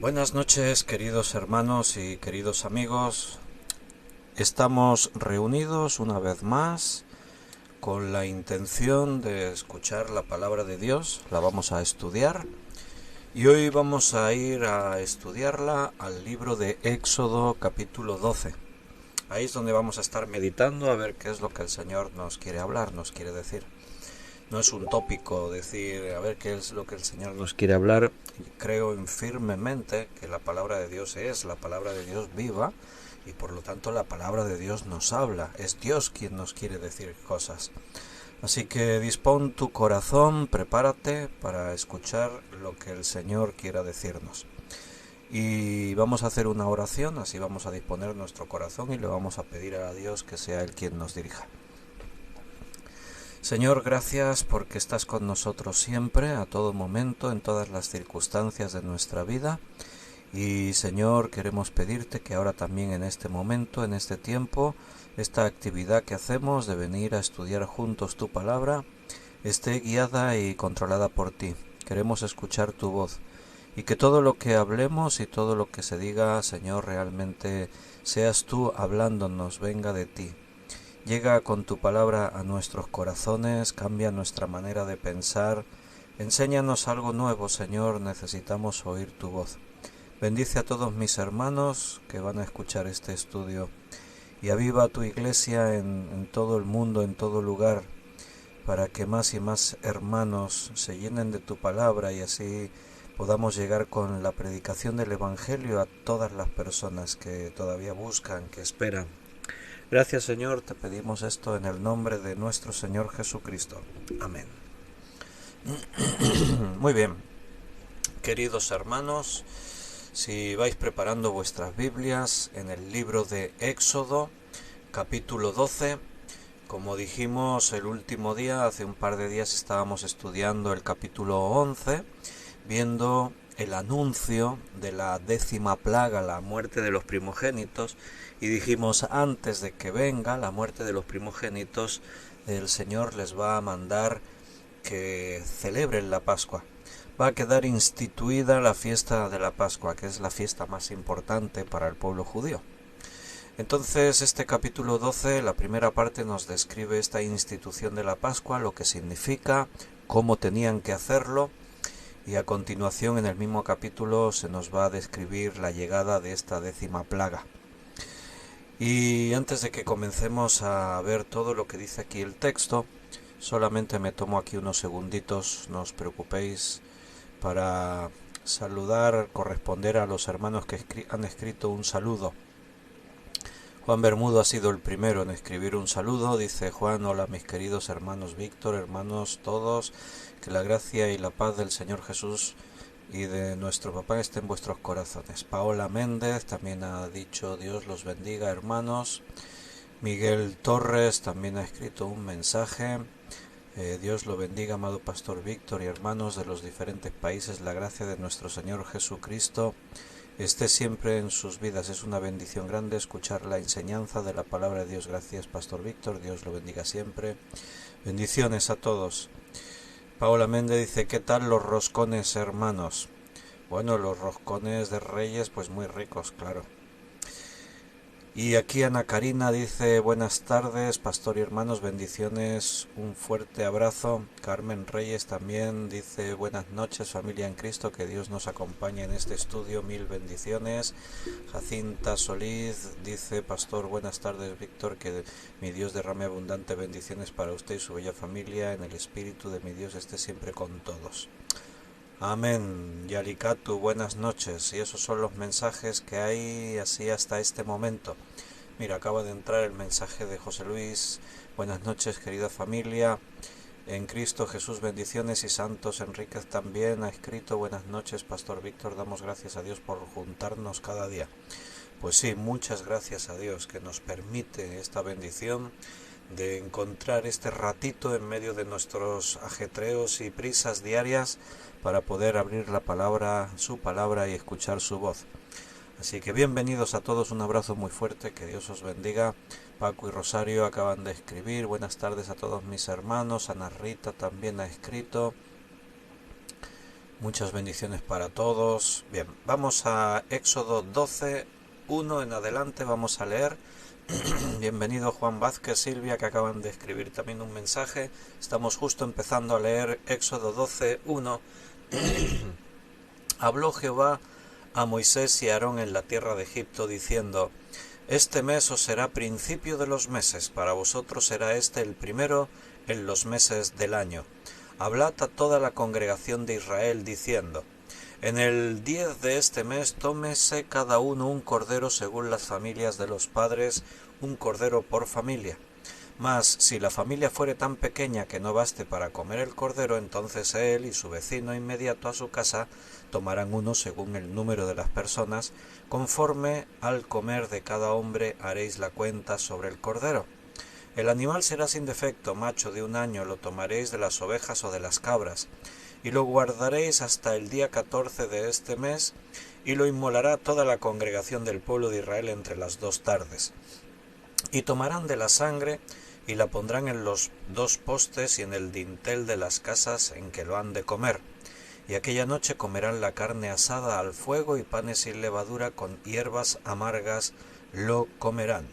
Buenas noches, queridos hermanos y queridos amigos. Estamos reunidos una vez más con la intención de escuchar la palabra de Dios. La vamos a estudiar y hoy vamos a ir a estudiarla al libro de Éxodo capítulo 12. Ahí es donde vamos a estar meditando a ver qué es lo que el Señor nos quiere hablar, nos quiere decir. No es un tópico decir a ver qué es lo que el Señor nos quiere hablar. Creo firmemente que la palabra de Dios es la palabra de Dios viva y por lo tanto la palabra de Dios nos habla. Es Dios quien nos quiere decir cosas. Así que dispón tu corazón, prepárate para escuchar lo que el Señor quiera decirnos. Y vamos a hacer una oración, así vamos a disponer nuestro corazón y le vamos a pedir a Dios que sea Él quien nos dirija. Señor, gracias porque estás con nosotros siempre, a todo momento, en todas las circunstancias de nuestra vida. Y Señor, queremos pedirte que ahora también en este momento, en este tiempo, esta actividad que hacemos de venir a estudiar juntos tu palabra, esté guiada y controlada por ti. Queremos escuchar tu voz y que todo lo que hablemos y todo lo que se diga, Señor, realmente seas tú hablándonos, venga de ti. Llega con tu palabra a nuestros corazones, cambia nuestra manera de pensar. Enséñanos algo nuevo, Señor, necesitamos oír tu voz. Bendice a todos mis hermanos que van a escuchar este estudio y aviva tu iglesia en todo el mundo, en todo lugar, para que más y más hermanos se llenen de tu palabra y así podamos llegar con la predicación del Evangelio a todas las personas que todavía buscan, que esperan. Gracias, Señor, te pedimos esto en el nombre de nuestro Señor Jesucristo. Amén. Muy bien, queridos hermanos, si vais preparando vuestras Biblias en el libro de Éxodo, capítulo 12, como dijimos el último día, hace un par de días estábamos estudiando el capítulo 11, viendo el anuncio de la 10ª plaga, la muerte de los primogénitos, y dijimos antes de que venga la muerte de los primogénitos, el Señor les va a mandar que celebren la Pascua. Va a quedar instituida la fiesta de la Pascua, que es la fiesta más importante para el pueblo judío. Entonces este capítulo 12, la primera parte nos describe esta institución de la Pascua, lo que significa, cómo tenían que hacerlo, y a continuación en el mismo capítulo se nos va a describir la llegada de esta 10ª plaga. Y antes de que comencemos a ver todo lo que dice aquí el texto, solamente me tomo aquí unos segunditos, no os preocupéis, para saludar, corresponder a los hermanos que han escrito un saludo. Juan Bermudo ha sido el primero en escribir un saludo. Dice Juan: hola mis queridos hermanos Víctor, hermanos todos, que la gracia y la paz del Señor Jesús y de nuestro papá esté en vuestros corazones. Paola Méndez también ha dicho: Dios los bendiga, hermanos. Miguel Torres también ha escrito un mensaje. Dios lo bendiga, amado Pastor Víctor y hermanos de los diferentes países. La gracia de nuestro Señor Jesucristo esté siempre en sus vidas. Es una bendición grande escuchar la enseñanza de la palabra de Dios. Gracias, Pastor Víctor. Dios lo bendiga siempre. Bendiciones a todos. Paola Méndez dice: ¿qué tal los roscones, hermanos? Bueno, los roscones de Reyes, pues muy ricos, claro. Y aquí Ana Karina dice: buenas tardes, pastor y hermanos, bendiciones, un fuerte abrazo. Carmen Reyes también dice: buenas noches, familia en Cristo, que Dios nos acompañe en este estudio, mil bendiciones. Jacinta Solís dice: pastor, buenas tardes, Víctor, que mi Dios derrame abundante bendiciones para usted y su bella familia, en el espíritu de mi Dios esté siempre con todos. Amén. Yalikatu, buenas noches. Y esos son los mensajes que hay así hasta este momento. Mira, acaba de entrar el mensaje de José Luis. Buenas noches, querida familia. En Cristo Jesús, bendiciones. Y Santos Enríquez también ha escrito: buenas noches, Pastor Víctor. Damos gracias a Dios por juntarnos cada día. Pues sí, muchas gracias a Dios que nos permite esta bendición de encontrar este ratito en medio de nuestros ajetreos y prisas diarias para poder abrir la palabra, su palabra, y escuchar su voz. Así que bienvenidos a todos, un abrazo muy fuerte, que Dios os bendiga. Paco y Rosario acaban de escribir: buenas tardes a todos mis hermanos. Ana Rita también ha escrito: Muchas bendiciones para todos. Bien, vamos a Éxodo 12, 1 en adelante, vamos a leer. Bienvenido Juan Vázquez, Silvia, que acaban de escribir también un mensaje. Estamos justo empezando a leer Éxodo 12, 1. Habló Jehová a Moisés y a Aarón en la tierra de Egipto, diciendo: Este mes os será principio de los meses, para vosotros será este el primero en los meses del año. Hablad a toda la congregación de Israel, diciendo: En el 10 de este mes tómese cada uno un cordero según las familias de los padres, un cordero por familia. Mas si la familia fuere tan pequeña que no baste para comer el cordero, entonces él y su vecino inmediato a su casa tomarán uno según el número de las personas, conforme al comer de cada hombre haréis la cuenta sobre el cordero. El animal será sin defecto, macho de un año, lo tomaréis de las ovejas o de las cabras, y lo guardaréis hasta el día 14 de este mes, y lo inmolará toda la congregación del pueblo de Israel entre las 2 tardes. Y tomarán de la sangre, y la pondrán en los 2 postes y en el dintel de las casas en que lo han de comer. Y aquella noche comerán la carne asada al fuego, y panes sin levadura con hierbas amargas lo comerán.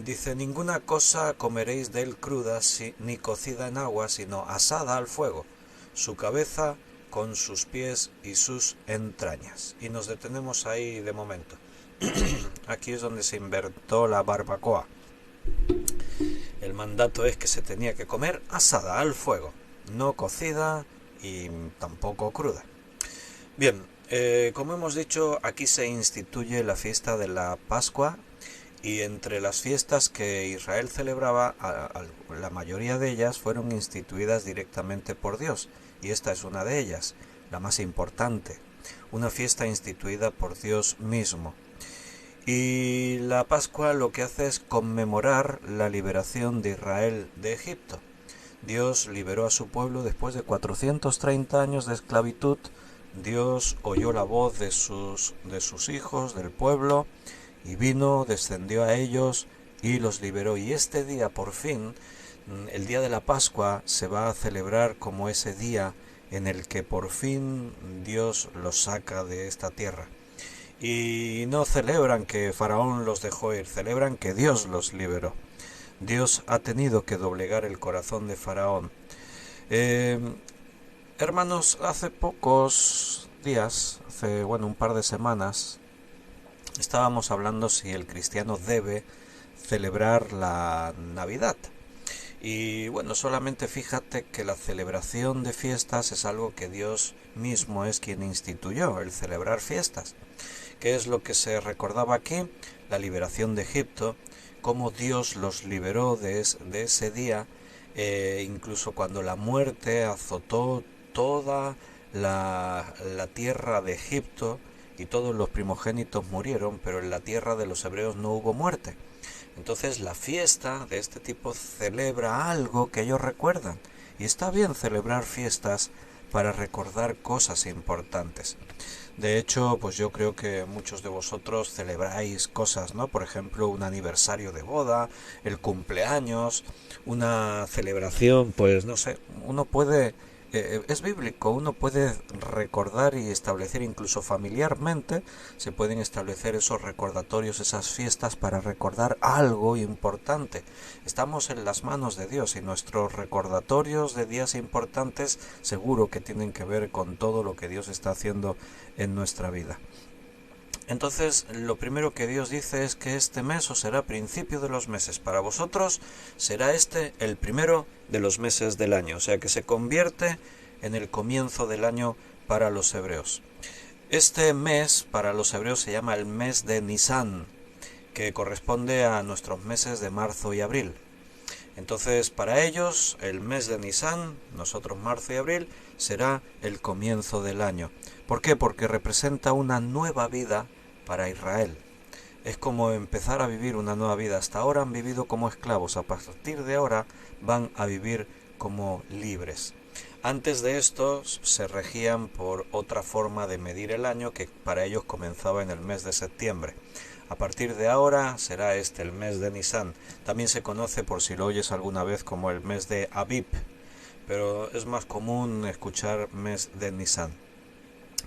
Dice: ninguna cosa comeréis de él cruda, ni cocida en agua, sino asada al fuego, su cabeza con sus pies y sus entrañas. Y nos detenemos ahí de momento. Aquí es donde se inventó la barbacoa. El mandato es que se tenía que comer asada al fuego, no cocida y tampoco cruda. Bien, como hemos dicho, aquí se instituye la fiesta de la Pascua. Y entre las fiestas que Israel celebraba, la mayoría de ellas fueron instituidas directamente por Dios, y esta es una de ellas, la más importante, una fiesta instituida por Dios mismo. Y la Pascua lo que hace es conmemorar la liberación de Israel de Egipto. Dios liberó a su pueblo después de 430 años de esclavitud. Dios oyó la voz de sus hijos, del pueblo, y vino, descendió a ellos y los liberó. Y este día, por fin, el día de la Pascua, se va a celebrar como ese día en el que por fin Dios los saca de esta tierra. Y no celebran que Faraón los dejó ir, celebran que Dios los liberó. Dios ha tenido que doblegar el corazón de Faraón. Hermanos, hace pocos días, hace un par de semanas, estábamos hablando si el cristiano debe celebrar la Navidad. Y solamente fíjate que la celebración de fiestas es algo que Dios mismo es quien instituyó, el celebrar fiestas. ¿Qué es lo que se recordaba aquí? La liberación de Egipto, cómo Dios los liberó de ese día, incluso cuando la muerte azotó toda la tierra de Egipto, y todos los primogénitos murieron, pero en la tierra de los hebreos no hubo muerte. Entonces la fiesta de este tipo celebra algo que ellos recuerdan, y está bien celebrar fiestas para recordar cosas importantes. De hecho, pues yo creo que muchos de vosotros celebráis cosas, ¿no? Por ejemplo, un aniversario de boda, el cumpleaños, una celebración, pues no sé, uno puede... es bíblico, uno puede recordar y establecer, incluso familiarmente, se pueden establecer esos recordatorios, esas fiestas para recordar algo importante. Estamos en las manos de Dios y nuestros recordatorios de días importantes seguro que tienen que ver con todo lo que Dios está haciendo en nuestra vida. Entonces, lo primero que Dios dice es que este mes os será principio de los meses. Para vosotros será este el primero de los meses del año. O sea que se convierte en el comienzo del año para los hebreos. Este mes para los hebreos se llama el mes de Nisán, que corresponde a nuestros meses de marzo y abril. Entonces, para ellos, el mes de Nisán, nosotros marzo y abril, será el comienzo del año. ¿Por qué? Porque representa una nueva vida para Israel. Es como empezar a vivir una nueva vida. Hasta ahora han vivido como esclavos. A partir de ahora van a vivir como libres. Antes de esto se regían por otra forma de medir el año, que para ellos comenzaba en el mes de septiembre. A partir de ahora será este el mes de Nisán. También se conoce, por si lo oyes alguna vez, como el mes de Abib. pero es más común escuchar mes de Nisan.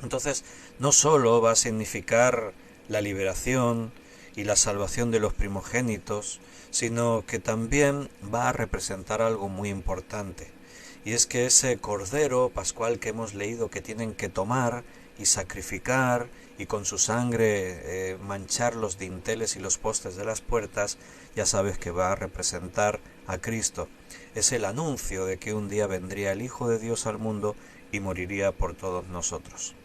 Entonces, no solo va a significar la liberación y la salvación de los primogénitos, sino que también va a representar algo muy importante. Y es que ese cordero pascual que hemos leído que tienen que tomar y sacrificar y con su sangre manchar los dinteles y los postes de las puertas, ya sabes que va a representar a Cristo. Es el anuncio de que un día vendría el Hijo de Dios al mundo y moriría por todos nosotros.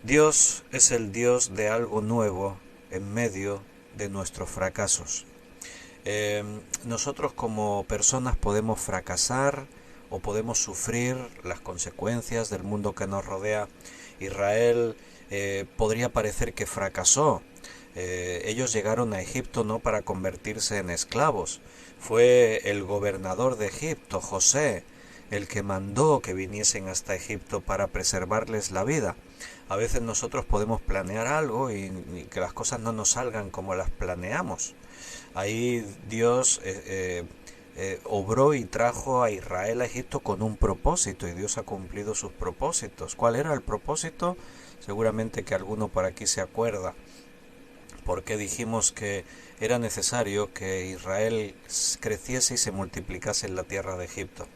Dios es el Dios de algo nuevo en medio de nuestros fracasos. Nosotros como personas podemos fracasar o podemos sufrir las consecuencias del mundo que nos rodea. Israel podría parecer que fracasó. Ellos llegaron a Egipto no para convertirse en esclavos. Fue el gobernador de Egipto, José, el que mandó que viniesen hasta Egipto para preservarles la vida. A veces nosotros podemos planear algo y que las cosas no nos salgan como las planeamos. Ahí Dios obró y trajo a Israel a Egipto con un propósito, y Dios ha cumplido sus propósitos. ¿Cuál era el propósito? Seguramente que alguno por aquí se acuerda. Porque dijimos que era necesario que Israel creciese y se multiplicase en la tierra de Egipto.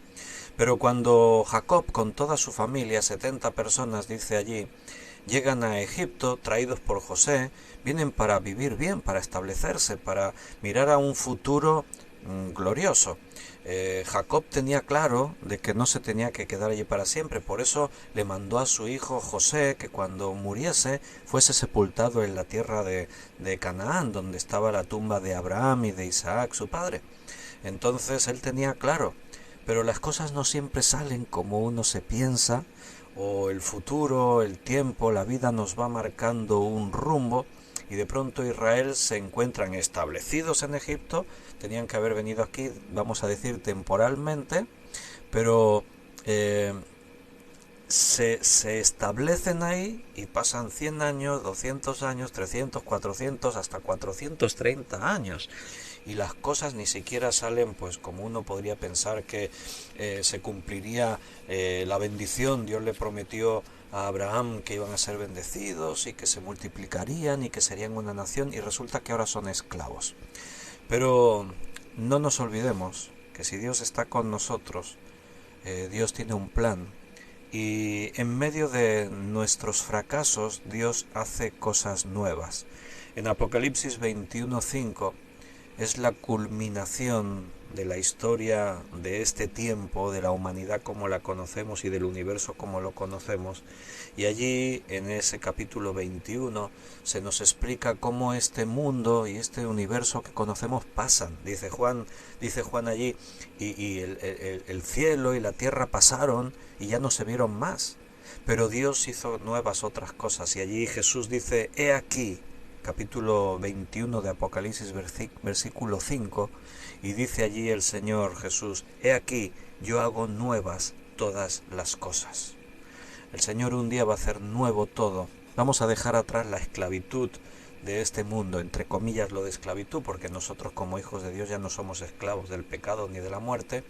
Pero cuando Jacob con toda su familia, 70 personas dice allí, llegan a Egipto traídos por José, vienen para vivir bien, para establecerse, para mirar a un futuro glorioso. Jacob tenía claro de que no se tenía que quedar allí para siempre, por eso le mandó a su hijo José que cuando muriese fuese sepultado en la tierra de Canaán, donde estaba la tumba de Abraham y de Isaac, su padre. Entonces él tenía claro, pero las cosas no siempre salen como uno se piensa, o el futuro, el tiempo, la vida nos va marcando un rumbo, y de pronto Israel se encuentran establecidos en Egipto. Tenían que haber venido aquí, vamos a decir, temporalmente, pero se establecen ahí y pasan 100 años, 200 años, 300, 400, hasta 430 años. Y las cosas ni siquiera salen pues como uno podría pensar que se cumpliría la bendición. Dios le prometió a Abraham que iban a ser bendecidos y que se multiplicarían y que serían una nación, y resulta que ahora son esclavos. Pero no nos olvidemos que si Dios está con nosotros, Dios tiene un plan, y en medio de nuestros fracasos Dios hace cosas nuevas. En Apocalipsis 21:5 es la culminación de la historia de este tiempo, de la humanidad como la conocemos y del universo como lo conocemos. Y allí, en ese capítulo 21, se nos explica cómo este mundo y este universo que conocemos pasan. Dice Juan allí, y el cielo y la tierra pasaron y ya no se vieron más. Pero Dios hizo nuevas otras cosas, y allí Jesús dice, he aquí, capítulo 21 de Apocalipsis, versículo 5, y dice allí el Señor Jesús, he aquí, yo hago nuevas todas las cosas. El Señor un día va a hacer nuevo todo. Vamos a dejar atrás la esclavitud de este mundo, entre comillas lo de esclavitud, porque nosotros como hijos de Dios ya no somos esclavos del pecado ni de la muerte.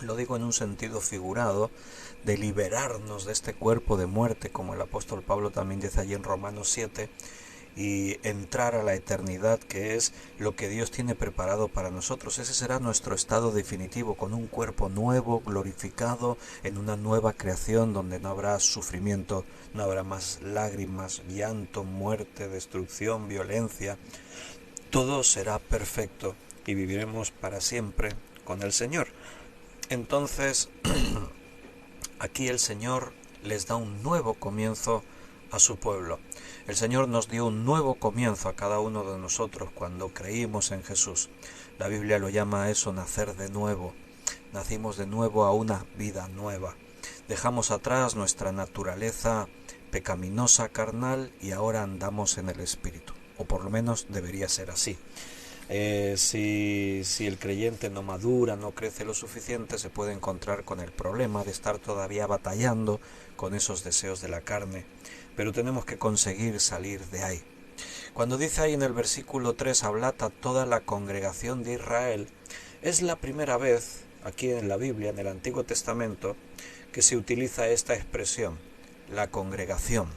Lo digo en un sentido figurado, de liberarnos de este cuerpo de muerte, como el apóstol Pablo también dice allí en Romanos 7, y entrar a la eternidad, que es lo que Dios tiene preparado para nosotros. Ese será nuestro estado definitivo, con un cuerpo nuevo, glorificado, en una nueva creación donde no habrá sufrimiento, no habrá más lágrimas, llanto, muerte, destrucción, violencia. Todo será perfecto y viviremos para siempre con el Señor. Entonces, aquí el Señor les da un nuevo comienzo a su pueblo. El Señor nos dio un nuevo comienzo a cada uno de nosotros cuando creímos en Jesús. La Biblia lo llama a eso nacer de nuevo. Nacimos de nuevo a una vida nueva. Dejamos atrás nuestra naturaleza pecaminosa, carnal, y ahora andamos en el Espíritu. O por lo menos debería ser así. Si el creyente no madura, no crece lo suficiente, se puede encontrar con el problema de estar todavía batallando con esos deseos de la carne. Pero tenemos que conseguir salir de ahí. Cuando dice ahí en el versículo 3, hablad a toda la congregación de Israel, es la primera vez, aquí en la Biblia, en el Antiguo Testamento, que se utiliza esta expresión, la congregación.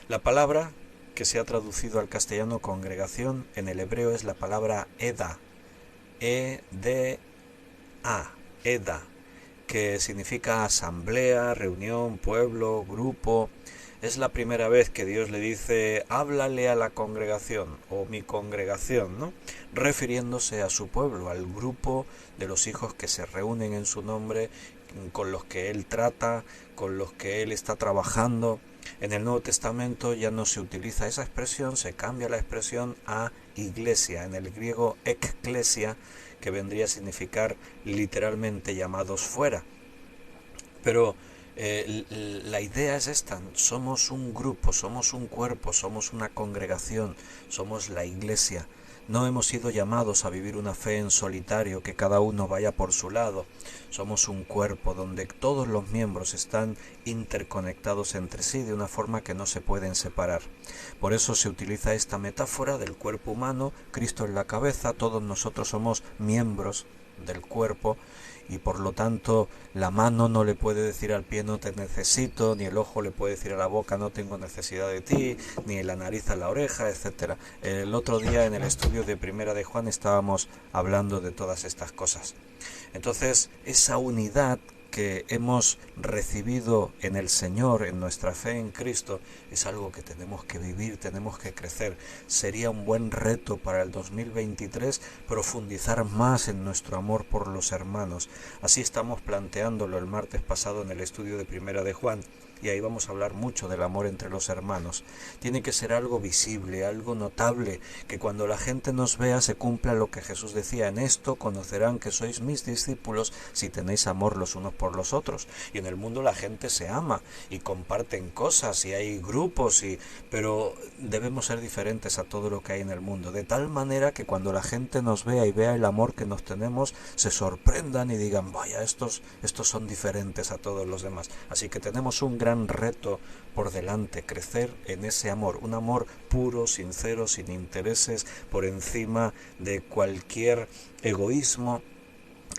La palabra que se ha traducido al castellano congregación en el hebreo es la palabra eda, E-D-A, eda, que significa asamblea, reunión, pueblo, grupo. Es la primera vez que Dios le dice, háblale a la congregación, o mi congregación, ¿no? Refiriéndose a su pueblo, al grupo de los hijos que se reúnen en su nombre, con los que Él trata, con los que Él está trabajando. En el Nuevo Testamento ya no se utiliza esa expresión, se cambia la expresión a iglesia, en el griego ekklesia, que vendría a significar literalmente llamados fuera. Pero la idea es esta, somos un grupo, somos un cuerpo, somos una congregación, somos la iglesia. No hemos sido llamados a vivir una fe en solitario, que cada uno vaya por su lado. Somos un cuerpo donde todos los miembros están interconectados entre sí de una forma que no se pueden separar. Por eso se utiliza esta metáfora del cuerpo humano, Cristo en la cabeza, todos nosotros somos miembros del cuerpo, y por lo tanto la mano no le puede decir al pie no te necesito, ni el ojo le puede decir a la boca no tengo necesidad de ti, ni la nariz a la oreja, etcétera. El otro día en el estudio de Primera de Juan estábamos hablando de todas estas cosas. Entonces, esa unidad que hemos recibido en el Señor, en nuestra fe en Cristo, es algo que tenemos que vivir, tenemos que crecer. Sería un buen reto para el 2023 profundizar más en nuestro amor por los hermanos. Así estamos planteándolo el martes pasado en el estudio de Primera de Juan, y ahí vamos a hablar mucho del amor entre los hermanos. Tiene que ser algo visible, algo notable, que cuando la gente nos vea se cumpla lo que Jesús decía: en esto conocerán que sois mis discípulos si tenéis amor los unos por los otros. Y en el mundo la gente se ama y comparten cosas y hay grupos, pero debemos ser diferentes a todo lo que hay en el mundo, de tal manera que cuando la gente nos vea y vea el amor que nos tenemos, se sorprendan y digan, vaya, estos son diferentes a todos los demás. Así que tenemos un gran reto por delante, crecer en ese amor, un amor puro, sincero, sin intereses, por encima de cualquier egoísmo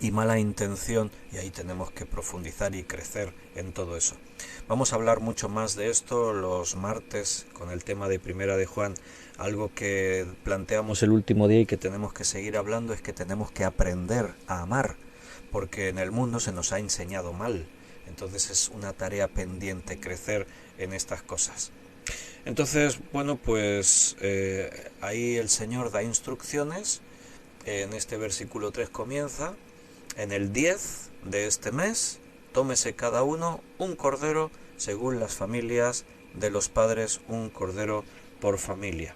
y mala intención, y ahí tenemos que profundizar y crecer en todo eso. Vamos a hablar mucho más de esto los martes con el tema de Primera de Juan. Algo que planteamos el último día y que tenemos que seguir hablando es que tenemos que aprender a amar, porque en el mundo se nos ha enseñado mal. Entonces es una tarea pendiente crecer en estas cosas. Entonces, bueno, pues ahí el Señor da instrucciones. En este versículo 3 comienza: en el 10 de este mes, tómese cada uno un cordero según las familias de los padres, un cordero por familia.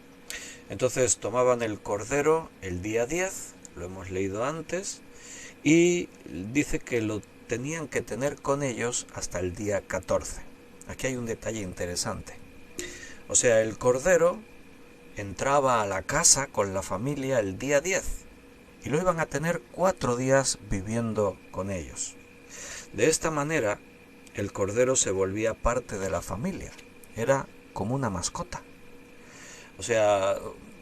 Entonces tomaban el cordero el día 10, lo hemos leído antes, y dice que lo tenían que tener con ellos hasta el día 14. Aquí hay un detalle interesante. O sea, el cordero entraba a la casa con la familia el día 10 y lo iban a tener 4 días viviendo con ellos. De esta manera, el cordero se volvía parte de la familia. Era como una mascota. O sea,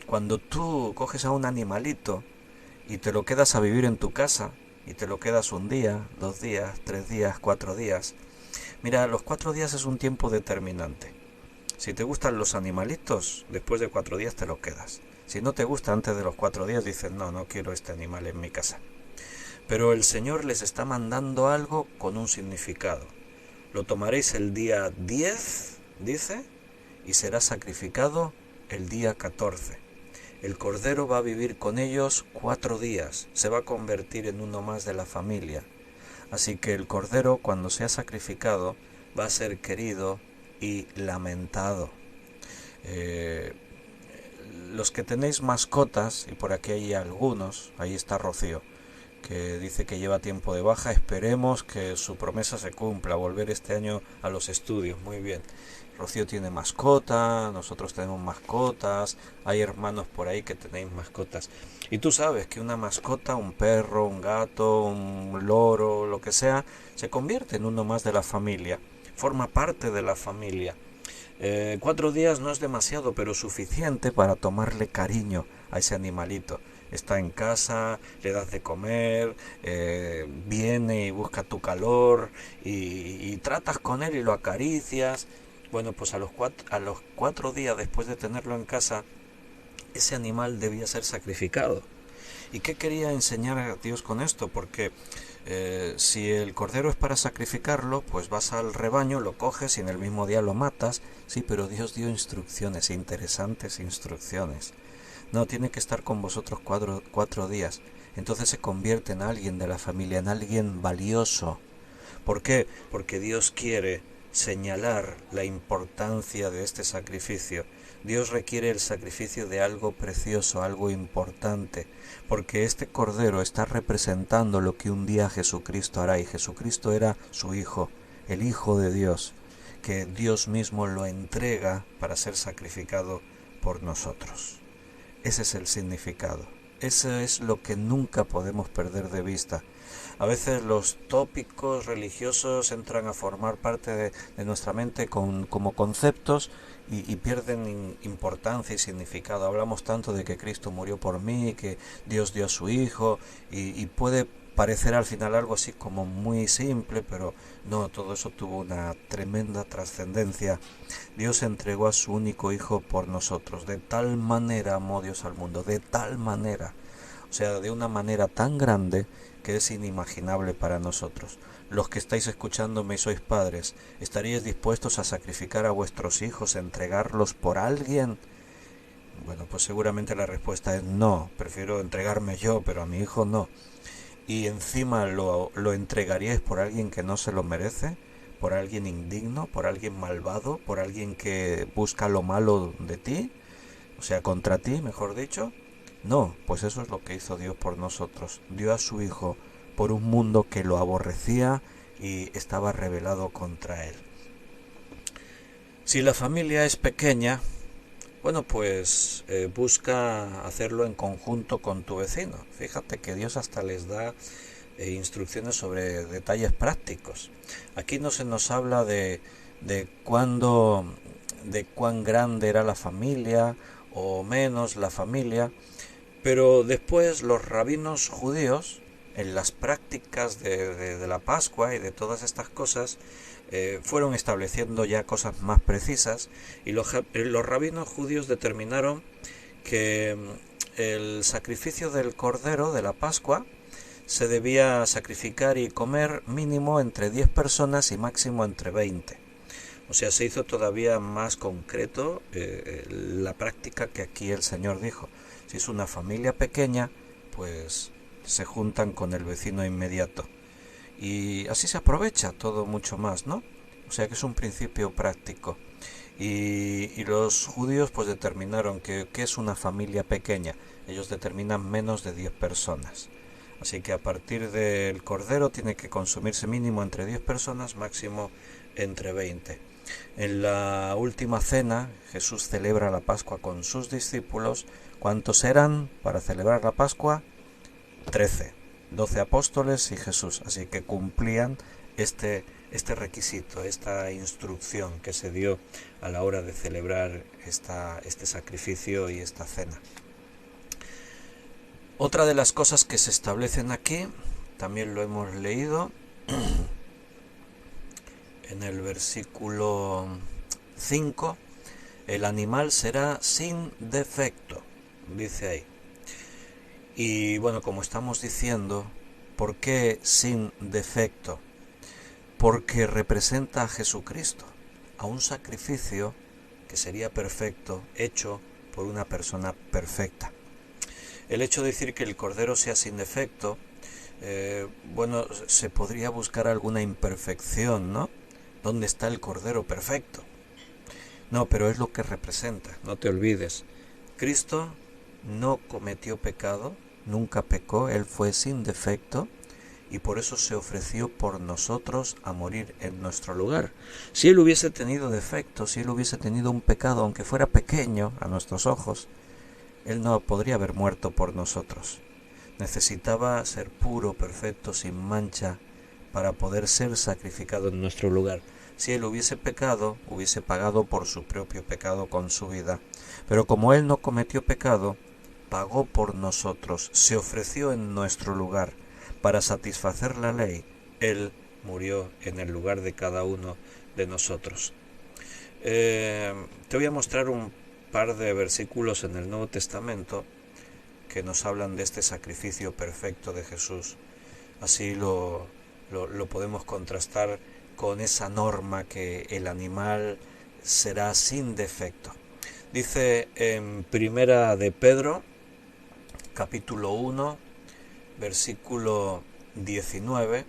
cuando tú coges a un animalito y te lo quedas a vivir en tu casa, y te lo quedas un día, 2 días, 3 días, 4 días. Mira, los 4 días es un tiempo determinante. Si te gustan los animalitos, después de 4 días te lo quedas. Si no te gusta antes de los 4 días, dices, no quiero este animal en mi casa. Pero el Señor les está mandando algo con un significado. Lo tomaréis el día 10, dice, y será sacrificado el día 14. El cordero va a vivir con ellos 4 días, se va a convertir en uno más de la familia. Así que el cordero, cuando sea sacrificado, va a ser querido y lamentado. Los que tenéis mascotas, y por aquí hay algunos, ahí está Rocío, que dice que lleva tiempo de baja, esperemos que su promesa se cumpla, volver este año a los estudios. Muy bien. Rocío tiene mascota, nosotros tenemos mascotas, hay hermanos por ahí que tenéis mascotas. Y tú sabes que una mascota, un perro, un gato, un loro, lo que sea, se convierte en uno más de la familia, forma parte de la familia. 4 días no es demasiado, pero suficiente para tomarle cariño a ese animalito. está en casa, le das de comer, viene y busca tu calor y tratas con él y lo acaricias. Bueno, pues a los 4 días después de tenerlo en casa, ese animal debía ser sacrificado. ¿Y qué quería enseñar a Dios con esto? Porque si el cordero es para sacrificarlo, pues vas al rebaño, lo coges y en el mismo día lo matas. Sí, pero Dios dio instrucciones, interesantes instrucciones. No, tiene que estar con vosotros 4 días. Entonces se convierte en alguien de la familia, en alguien valioso. ¿Por qué? Porque Dios quiere señalar la importancia de este sacrificio. Dios requiere el sacrificio de algo precioso, algo importante, porque este cordero está representando lo que un día Jesucristo hará, y Jesucristo era su Hijo, el Hijo de Dios, que Dios mismo lo entrega para ser sacrificado por nosotros. Ese es el significado. Eso es lo que nunca podemos perder de vista. A veces los tópicos religiosos entran a formar parte de nuestra mente como conceptos y pierden importancia y significado. Hablamos tanto de que Cristo murió por mí, que Dios dio a su Hijo, y puede parecer al final algo así como muy simple, pero no, todo eso tuvo una tremenda trascendencia. Dios entregó a su único Hijo por nosotros. De tal manera amó Dios al mundo, de tal manera, o sea, de una manera tan grande que es inimaginable para nosotros. Los que estáis escuchándome y sois padres, ¿estaríais dispuestos a sacrificar a vuestros hijos, a entregarlos por alguien? Bueno, pues seguramente la respuesta es no, prefiero entregarme yo, pero a mi hijo no. ¿Y encima lo entregaríais por alguien que no se lo merece? ¿Por alguien indigno? ¿Por alguien malvado? ¿Por alguien que busca lo malo de ti? O sea, contra ti, mejor dicho. No, pues eso es lo que hizo Dios por nosotros. Dio a su Hijo por un mundo que lo aborrecía y estaba rebelado contra él. Si la familia es pequeña, bueno, pues busca hacerlo en conjunto con tu vecino. Fíjate que Dios hasta les da instrucciones sobre detalles prácticos. Aquí no se nos habla de cuán grande era la familia o menos la familia, pero después los rabinos judíos, en las prácticas de la Pascua y de todas estas cosas, fueron estableciendo ya cosas más precisas, y los rabinos judíos determinaron que el sacrificio del cordero de la Pascua se debía sacrificar y comer mínimo entre 10 personas y máximo entre 20. O sea, se hizo todavía más concreto la práctica que aquí el Señor dijo. Si es una familia pequeña, pues se juntan con el vecino inmediato. Y así se aprovecha todo mucho más, ¿no? O sea que es un principio práctico. Y los judíos pues determinaron que es una familia pequeña. Ellos determinan menos de 10 personas. Así que a partir del cordero tiene que consumirse mínimo entre 10 personas, máximo entre 20. En la última cena, Jesús celebra la Pascua con sus discípulos. ¿Cuántos eran para celebrar la Pascua? 13. 12 apóstoles y Jesús. Así que cumplían este requisito, esta instrucción que se dio a la hora de celebrar este sacrificio y esta cena. Otra de las cosas que se establecen aquí, también lo hemos leído en el versículo 5, el animal será sin defecto, dice ahí. Y bueno, como estamos diciendo, ¿por qué sin defecto? Porque representa a Jesucristo, a un sacrificio que sería perfecto, hecho por una persona perfecta. El hecho de decir que el cordero sea sin defecto, bueno, se podría buscar alguna imperfección, ¿no? ¿Dónde está el cordero perfecto? No, pero es lo que representa, no te olvides. Cristo no cometió pecado, nunca pecó, Él fue sin defecto y por eso se ofreció por nosotros a morir en nuestro lugar. Si Él hubiese tenido defecto, si Él hubiese tenido un pecado, aunque fuera pequeño a nuestros ojos, Él no podría haber muerto por nosotros. Necesitaba ser puro, perfecto, sin mancha, para poder ser sacrificado en nuestro lugar. Si Él hubiese pecado, hubiese pagado por su propio pecado con su vida. Pero como Él no cometió pecado, pagó por nosotros, se ofreció en nuestro lugar para satisfacer la ley. Él murió en el lugar de cada uno de nosotros. Te voy a mostrar un par de versículos en el Nuevo Testamento que nos hablan de este sacrificio perfecto de Jesús. Así lo podemos contrastar con esa norma que el animal será sin defecto. Dice en Primera de Pedro, capítulo 1, versículo 19.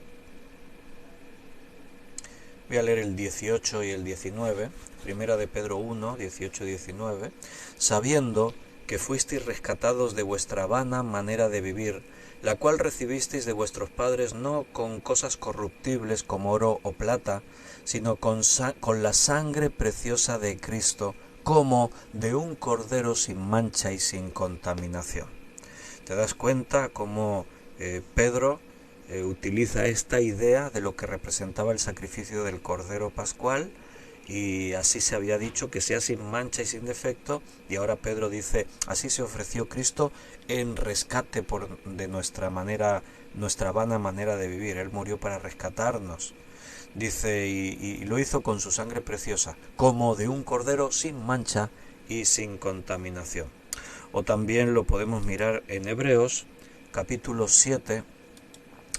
Voy a leer el 18 y el 19. Primera de Pedro 1, 18 y 19. Sabiendo que fuisteis rescatados de vuestra vana manera de vivir, la cual recibisteis de vuestros padres no con cosas corruptibles como oro o plata, sino con la sangre preciosa de Cristo, como de un cordero sin mancha y sin contaminación. ¿Te das cuenta cómo Pedro utiliza esta idea de lo que representaba el sacrificio del cordero pascual? Y así se había dicho que sea sin mancha y sin defecto, y ahora Pedro dice, así se ofreció Cristo en rescate de nuestra vana manera de vivir. Él murió para rescatarnos. Dice, y lo hizo con su sangre preciosa, como de un cordero sin mancha y sin contaminación. O también lo podemos mirar en Hebreos, capítulo 7,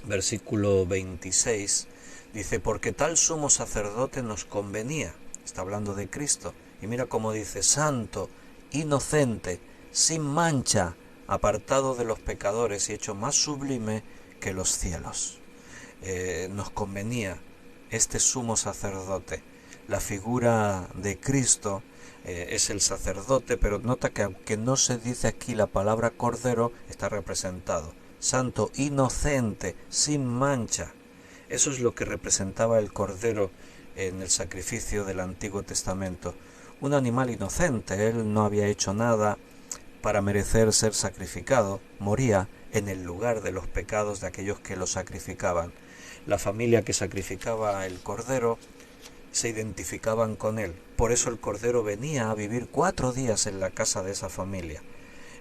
versículo 26, dice, porque tal sumo sacerdote nos convenía, está hablando de Cristo, y mira cómo dice, santo, inocente, sin mancha, apartado de los pecadores y hecho más sublime que los cielos. Nos convenía este sumo sacerdote. La figura de Cristo es el sacerdote, pero nota que aunque no se dice aquí la palabra cordero, está representado. Santo, inocente, sin mancha. Eso es lo que representaba el cordero en el sacrificio del Antiguo Testamento. Un animal inocente, él no había hecho nada para merecer ser sacrificado, moría en el lugar de los pecados de aquellos que lo sacrificaban. La familia que sacrificaba el cordero se identificaban con él. Por eso el cordero venía a vivir 4 días en la casa de esa familia.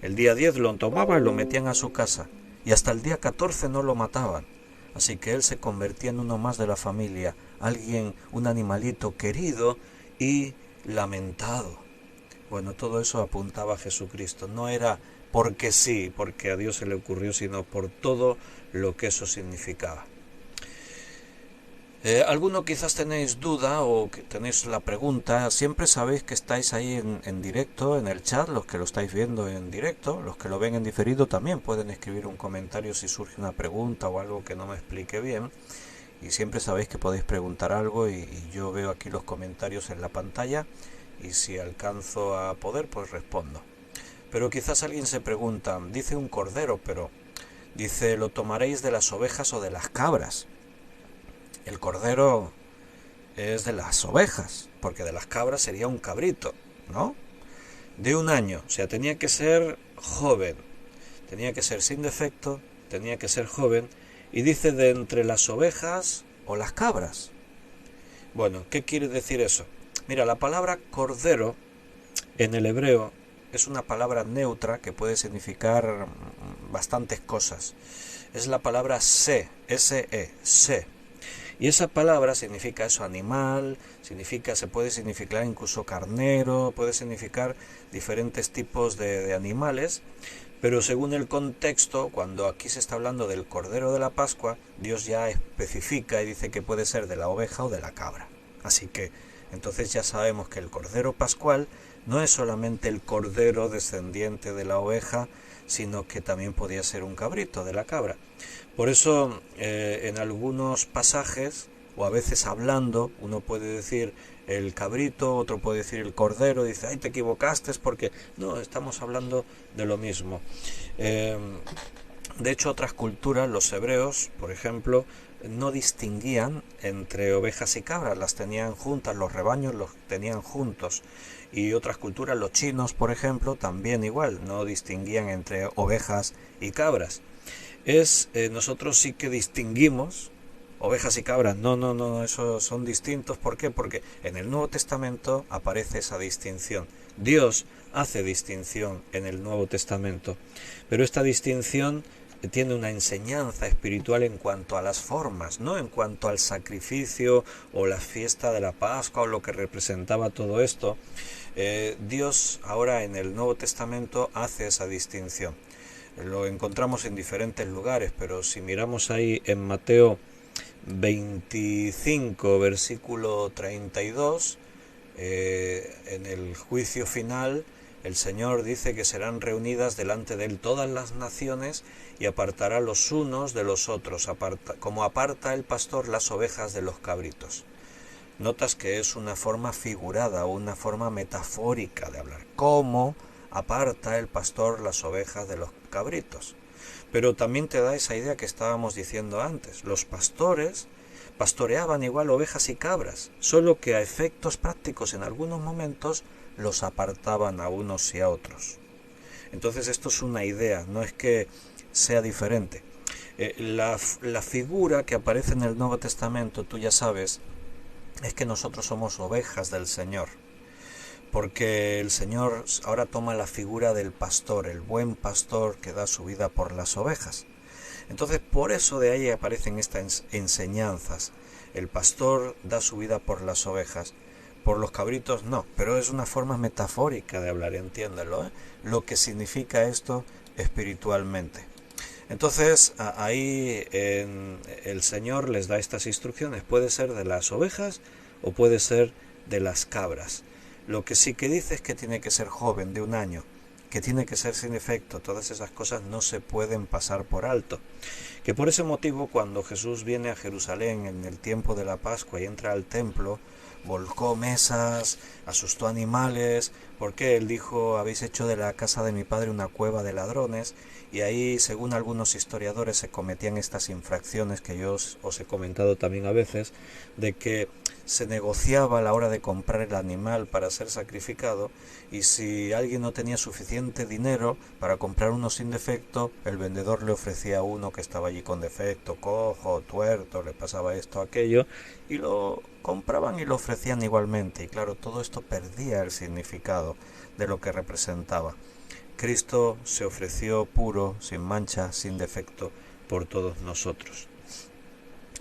El día 10 lo tomaban y lo metían a su casa, y hasta el día 14 no lo mataban. Así que él se convertía en uno más de la familia, alguien, un animalito querido y lamentado. Bueno, todo eso apuntaba a Jesucristo. No era porque sí, porque a Dios se le ocurrió, sino por todo lo que eso significaba. Alguno quizás tenéis duda o que tenéis la pregunta, siempre sabéis que estáis ahí en directo, en el chat, los que lo estáis viendo en directo, los que lo ven en diferido también pueden escribir un comentario si surge una pregunta o algo que no me explique bien, y siempre sabéis que podéis preguntar algo y yo veo aquí los comentarios en la pantalla y si alcanzo a poder pues respondo. Pero quizás alguien se pregunta, dice un cordero, pero dice, ¿lo tomaréis de las ovejas o de las cabras? El cordero es de las ovejas, porque de las cabras sería un cabrito, ¿no? De 1 año, o sea, tenía que ser joven, tenía que ser sin defecto, tenía que ser joven, y dice de entre las ovejas o las cabras. Bueno, ¿qué quiere decir eso? Mira, la palabra cordero en el hebreo es una palabra neutra que puede significar bastantes cosas. Es la palabra se, S-E, se. Y esa palabra significa eso, animal, se puede significar incluso carnero, puede significar diferentes tipos de animales, pero según el contexto, cuando aquí se está hablando del Cordero de la Pascua, Dios ya especifica y dice que puede ser de la oveja o de la cabra. Así que entonces ya sabemos que el Cordero Pascual no es solamente el cordero descendiente de la oveja, sino que también podía ser un cabrito de la cabra. Por eso en algunos pasajes, o a veces hablando, uno puede decir el cabrito, otro puede decir el cordero, dice, ay, te equivocaste, porque no, estamos hablando de lo mismo. De hecho, otras culturas, los hebreos, por ejemplo, no distinguían entre ovejas y cabras, las tenían juntas, los rebaños los tenían juntos. Y otras culturas, los chinos, por ejemplo, también igual, no distinguían entre ovejas y cabras. Nosotros sí que distinguimos ovejas y cabras. No, no, no, esos son distintos. ¿Por qué? Porque en el Nuevo Testamento aparece esa distinción. Dios hace distinción en el Nuevo Testamento, pero esta distinción tiene una enseñanza espiritual en cuanto a las formas, no en cuanto al sacrificio o la fiesta de la Pascua o lo que representaba todo esto. Dios ahora en el Nuevo Testamento hace esa distinción. Lo encontramos en diferentes lugares, pero si miramos ahí en Mateo 25, versículo 32, en el juicio final, el Señor dice que serán reunidas delante de Él todas las naciones y apartará los unos de los otros, como aparta el pastor las ovejas de los cabritos. Notas que es una forma figurada, una forma metafórica de hablar. ¿Cómo aparta el pastor las ovejas de los cabritos? Pero también te da esa idea que estábamos diciendo antes. Los pastores pastoreaban igual ovejas y cabras, solo que a efectos prácticos en algunos momentos los apartaban a unos y a otros. Entonces esto es una idea, no es que sea diferente. La figura que aparece en el Nuevo Testamento, tú ya sabes, es que nosotros somos ovejas del Señor, porque el Señor ahora toma la figura del pastor, el buen pastor que da su vida por las ovejas. Entonces por eso de ahí aparecen estas enseñanzas. El pastor da su vida por las ovejas, por los cabritos no, pero es una forma metafórica de hablar, entiéndelo, lo que significa esto espiritualmente. Entonces ahí el Señor les da estas instrucciones, puede ser de las ovejas o puede ser de las cabras. Lo que sí que dice es que tiene que ser joven, de 1 año, que tiene que ser sin defecto. Todas esas cosas no se pueden pasar por alto. Que por ese motivo cuando Jesús viene a Jerusalén en el tiempo de la Pascua y entra al templo, volcó mesas, asustó animales, porque él dijo, habéis hecho de la casa de mi padre una cueva de ladrones, y ahí, según algunos historiadores, se cometían estas infracciones que yo os he comentado también a veces, de que se negociaba a la hora de comprar el animal para ser sacrificado, y si alguien no tenía suficiente dinero para comprar uno sin defecto, el vendedor le ofrecía uno que estaba allí con defecto, cojo, tuerto, le pasaba esto, aquello, y lo compraban y lo ofrecían igualmente. Y claro, todo esto perdía el significado de lo que representaba. Cristo se ofreció puro, sin mancha, sin defecto, por todos nosotros.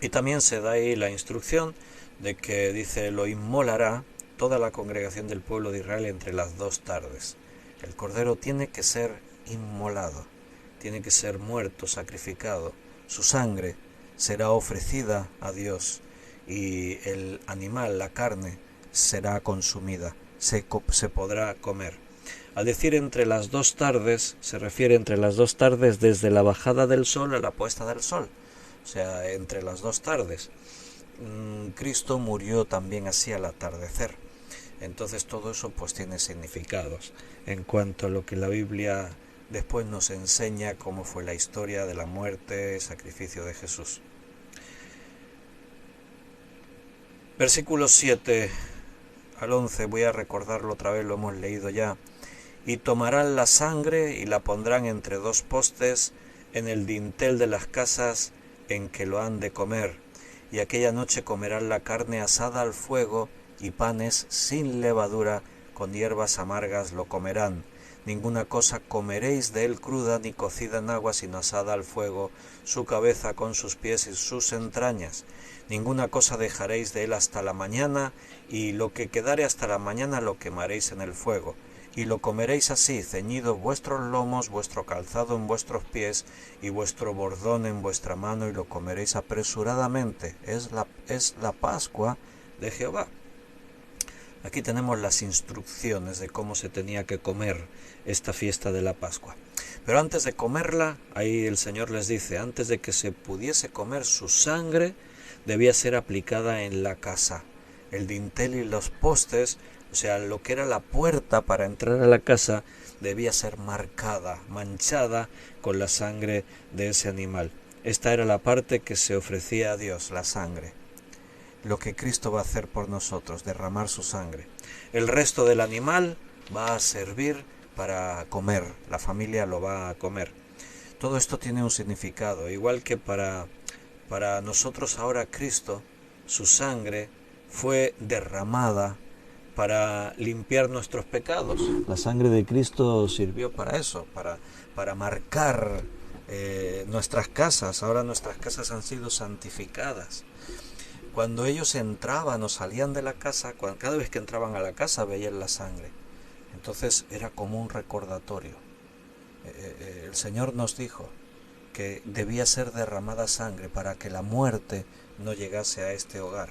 Y también se da ahí la instrucción de que dice, lo inmolará toda la congregación del pueblo de Israel entre las 2 tardes. El cordero tiene que ser inmolado, tiene que ser muerto, sacrificado. Su sangre será ofrecida a Dios y el animal, la carne, será consumida, se podrá comer. Al decir entre las 2 tardes, se refiere entre las 2 tardes desde la bajada del sol a la puesta del sol, o sea, entre las 2 tardes. Cristo murió también así al atardecer. Entonces todo eso pues tiene significados en cuanto a lo que la Biblia después nos enseña cómo fue la historia de la muerte y sacrificio de Jesús. Versículos 7 al 11, voy a recordarlo otra vez, lo hemos leído ya. Y tomarán la sangre y la pondrán entre 2 postes en el dintel de las casas en que lo han de comer. Y aquella noche comerán la carne asada al fuego y panes sin levadura, con hierbas amargas lo comerán. Ninguna cosa comeréis de él cruda ni cocida en agua, sino asada al fuego, su cabeza con sus pies y sus entrañas. Ninguna cosa dejaréis de él hasta la mañana, y lo que quedare hasta la mañana lo quemaréis en el fuego. Y lo comeréis así, ceñidos vuestros lomos, vuestro calzado en vuestros pies, y vuestro bordón en vuestra mano, y lo comeréis apresuradamente. Es la Pascua de Jehová. Aquí tenemos las instrucciones de cómo se tenía que comer esta fiesta de la Pascua. Pero antes de comerla, ahí el Señor les dice, antes de que se pudiese comer su sangre, debía ser aplicada en la casa. El dintel y los postes, o sea, lo que era la puerta para entrar a la casa, debía ser marcada, manchada con la sangre de ese animal. Esta era la parte que se ofrecía a Dios, la sangre. Lo que Cristo va a hacer por nosotros, derramar su sangre. El resto del animal va a servir para comer, la familia lo va a comer. Todo esto tiene un significado, igual que para Para nosotros ahora Cristo, su sangre fue derramada para limpiar nuestros pecados. La sangre de Cristo sirvió para eso, para marcar nuestras casas. Ahora nuestras casas han sido santificadas. Cuando ellos entraban o salían de la casa, cada vez que entraban a la casa veían la sangre. Entonces era como un recordatorio. El Señor nos dijo que debía ser derramada sangre para que la muerte no llegase a este hogar.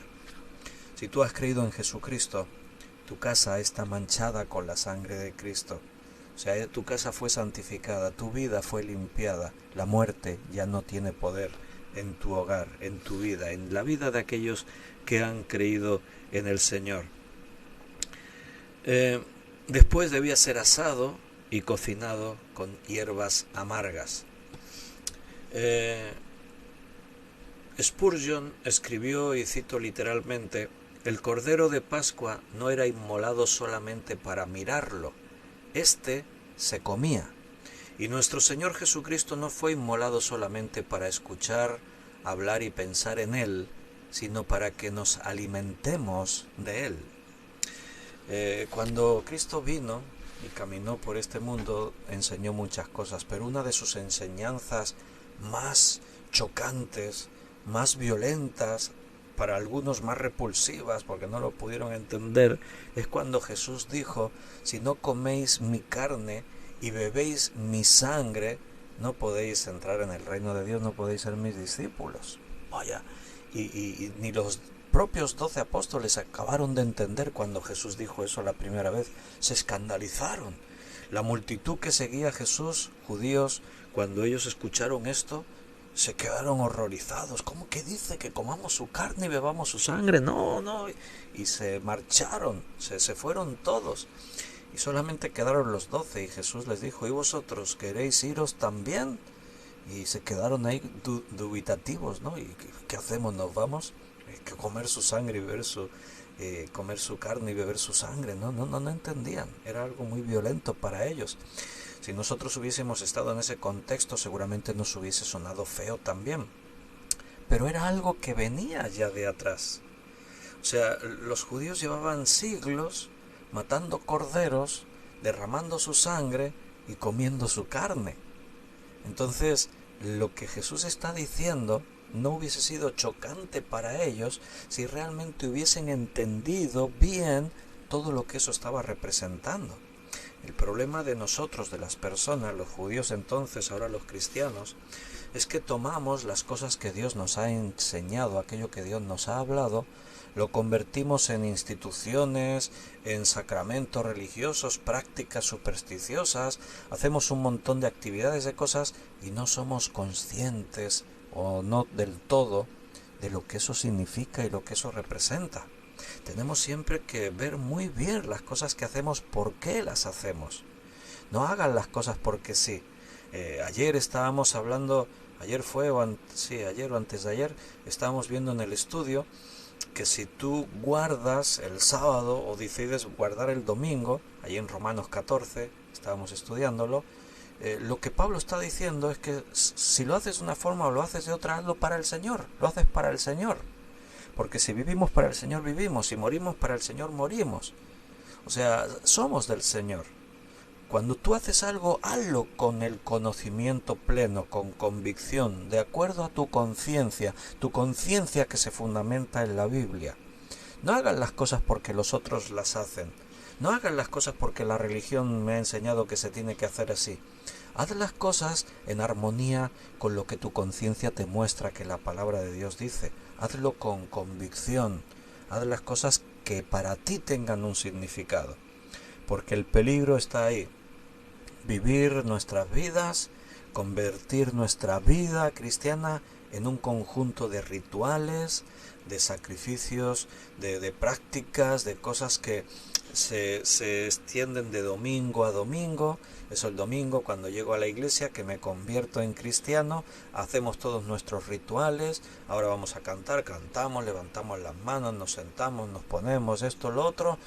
Si tú has creído en Jesucristo, tu casa está manchada con la sangre de Cristo. O sea, tu casa fue santificada, tu vida fue limpiada, la muerte ya no tiene poder en tu hogar, en tu vida, en la vida de aquellos que han creído en el Señor. Después debía ser asado y cocinado con hierbas amargas. Spurgeon escribió, y cito literalmente: el Cordero de Pascua no era inmolado solamente para mirarlo, éste se comía. Y nuestro Señor Jesucristo no fue inmolado solamente para escuchar, hablar y pensar en Él, sino para que nos alimentemos de Él. Cuando Cristo vino y caminó por este mundo, enseñó muchas cosas, pero una de sus enseñanzas más chocantes, más violentas, para algunos más repulsivas porque no lo pudieron entender, es cuando Jesús dijo: si no coméis mi carne y bebéis mi sangre, no podéis entrar en el reino de Dios, no podéis ser mis discípulos. Vaya, y ni los propios 12 apóstoles acabaron de entender cuando Jesús dijo eso la primera vez, se escandalizaron. La multitud que seguía a Jesús, judíos, cuando ellos escucharon esto, se quedaron horrorizados. ¿Cómo que dice que comamos su carne y bebamos su sangre? No, no. Y se marcharon, se fueron todos. Y solamente quedaron los 12 y Jesús les dijo: ¿y vosotros queréis iros también? Y se quedaron ahí dubitativos, ¿no? ¿Y qué hacemos? ¿Nos vamos? Que comer su sangre y beber comer su carne y beber su sangre. No entendían. Era algo muy violento para ellos. Si nosotros hubiésemos estado en ese contexto, seguramente nos hubiese sonado feo también. Pero era algo que venía ya de atrás. O sea, los judíos llevaban siglos matando corderos, derramando su sangre y comiendo su carne. Entonces, lo que Jesús está diciendo no hubiese sido chocante para ellos si realmente hubiesen entendido bien todo lo que eso estaba representando. El problema de nosotros, de las personas, los judíos entonces, ahora los cristianos, es que tomamos las cosas que Dios nos ha enseñado, aquello que Dios nos ha hablado, lo convertimos en instituciones, en sacramentos religiosos, prácticas supersticiosas, hacemos un montón de actividades, de cosas, y no somos conscientes, o no del todo, de lo que eso significa y lo que eso representa. Tenemos siempre que ver muy bien las cosas que hacemos, por qué las hacemos. No hagan las cosas porque sí. Ayer estábamos hablando, ayer o antes de ayer, estábamos viendo en el estudio que si tú guardas el sábado o decides guardar el domingo, allí en Romanos 14, estábamos estudiándolo, lo que Pablo está diciendo es que si lo haces de una forma o lo haces de otra, hazlo para el Señor, lo haces para el Señor. Porque si vivimos para el Señor vivimos, si morimos para el Señor morimos. O sea, somos del Señor. Cuando tú haces algo, hazlo con el conocimiento pleno, con convicción, de acuerdo a tu conciencia que se fundamenta en la Biblia. No hagas las cosas porque los otros las hacen. No hagas las cosas porque la religión me ha enseñado que se tiene que hacer así. Haz las cosas en armonía con lo que tu conciencia te muestra que la palabra de Dios dice. Hazlo con convicción. Haz las cosas que para ti tengan un significado. Porque el peligro está ahí. Vivir nuestras vidas, convertir nuestra vida cristiana en un conjunto de rituales, de sacrificios, de prácticas, de cosas que se extienden de domingo a domingo. Eso, el domingo, cuando llego a la iglesia, que me convierto en cristiano, hacemos todos nuestros rituales. Ahora vamos a cantar, cantamos, levantamos las manos, nos sentamos, nos ponemos esto, lo otro.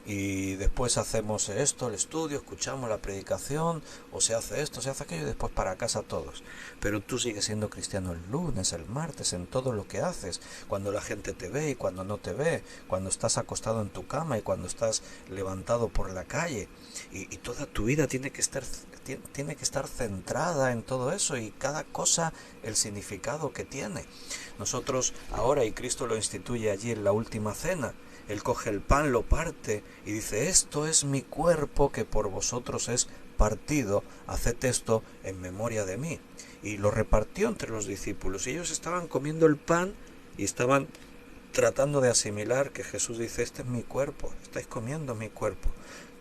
y después hacemos esto, el estudio, escuchamos la predicación, o se hace esto, se hace aquello, y después para casa todos. Pero tú sigues siendo cristiano el lunes, el martes, en todo lo que haces, cuando la gente te ve y cuando no te ve, cuando estás acostado en tu cama y cuando estás levantado por la calle, y toda tu vida tiene que estar centrada en todo eso, y cada cosa el significado que tiene. Nosotros ahora, y Cristo lo instituye allí en la última cena, Él coge el pan, lo parte y dice: esto es mi cuerpo que por vosotros es partido, haced esto en memoria de mí. Y lo repartió entre los discípulos, y ellos estaban comiendo el pan y estaban tratando de asimilar que Jesús dice: este es mi cuerpo, estáis comiendo mi cuerpo,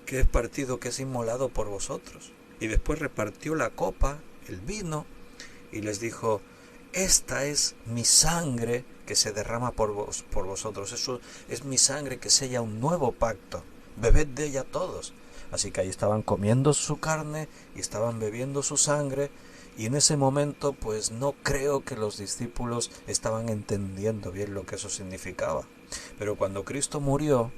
que es partido, que es inmolado por vosotros. Y después repartió la copa, el vino, y les dijo: esta es mi sangre que se derrama por vosotros. Eso es mi sangre que sella un nuevo pacto. Bebed de ella todos. Así que ahí estaban comiendo su carne y estaban bebiendo su sangre. Y en ese momento, pues no creo que los discípulos estaban entendiendo bien lo que eso significaba. Pero cuando Cristo murió,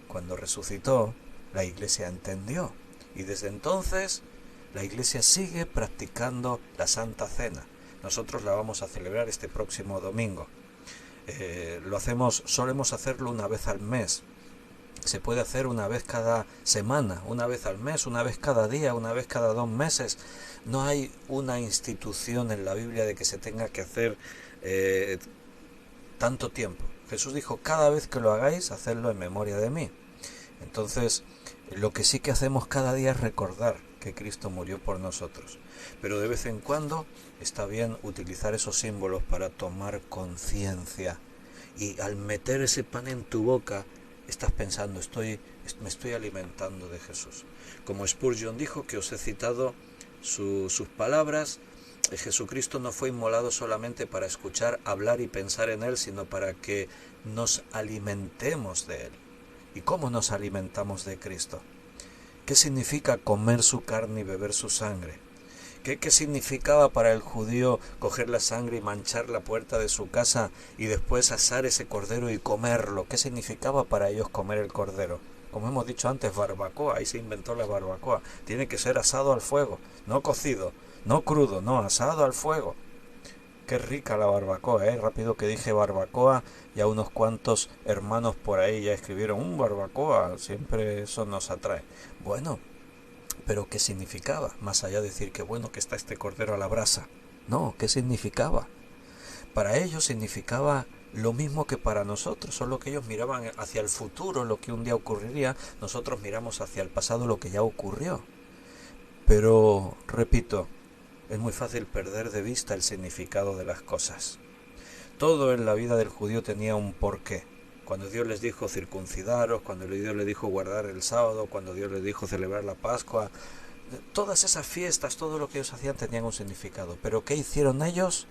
cuando resucitó, la Iglesia entendió. Y desde entonces, la Iglesia sigue practicando la Santa Cena. Nosotros la vamos a celebrar este próximo domingo. Solemos hacerlo una vez al mes. Se puede hacer una vez cada semana, una vez al mes, una vez cada día, una vez cada 2 meses. No hay una institución en la Biblia de que se tenga que hacer tanto tiempo. Jesús dijo: cada vez que lo hagáis, hacedlo en memoria de mí. Entonces, lo que sí que hacemos cada día es recordar que Cristo murió por nosotros. Pero de vez en cuando está bien utilizar esos símbolos para tomar conciencia. Y al meter ese pan en tu boca, estás pensando: me estoy alimentando de Jesús. Como Spurgeon dijo, que os he citado sus palabras, Jesucristo no fue inmolado solamente para escuchar, hablar y pensar en Él, sino para que nos alimentemos de Él. ¿Y cómo nos alimentamos de Cristo? ¿Qué significa comer su carne y beber su sangre? ¿Qué significaba para el judío coger la sangre y manchar la puerta de su casa y después asar ese cordero y comerlo? ¿Qué significaba para ellos comer el cordero? Como hemos dicho antes, barbacoa, ahí se inventó la barbacoa. Tiene que ser asado al fuego, no cocido, no crudo, no, asado al fuego. Qué rica la barbacoa, Rápido que dije barbacoa, ya unos cuantos hermanos por ahí ya escribieron: barbacoa, siempre eso nos atrae. Bueno, pero ¿qué significaba? Más allá de decir: qué bueno que está este cordero a la brasa. No, ¿qué significaba? Para ellos significaba lo mismo que para nosotros, solo que ellos miraban hacia el futuro, lo que un día ocurriría. Nosotros miramos hacia el pasado, lo que ya ocurrió. Pero, repito, es muy fácil perder de vista el significado de las cosas. Todo en la vida del judío tenía un porqué. Cuando Dios les dijo circuncidaros, cuando Dios les dijo guardar el sábado, cuando Dios les dijo celebrar la Pascua, todas esas fiestas, todo lo que ellos hacían tenían un significado. Pero ¿qué hicieron ellos?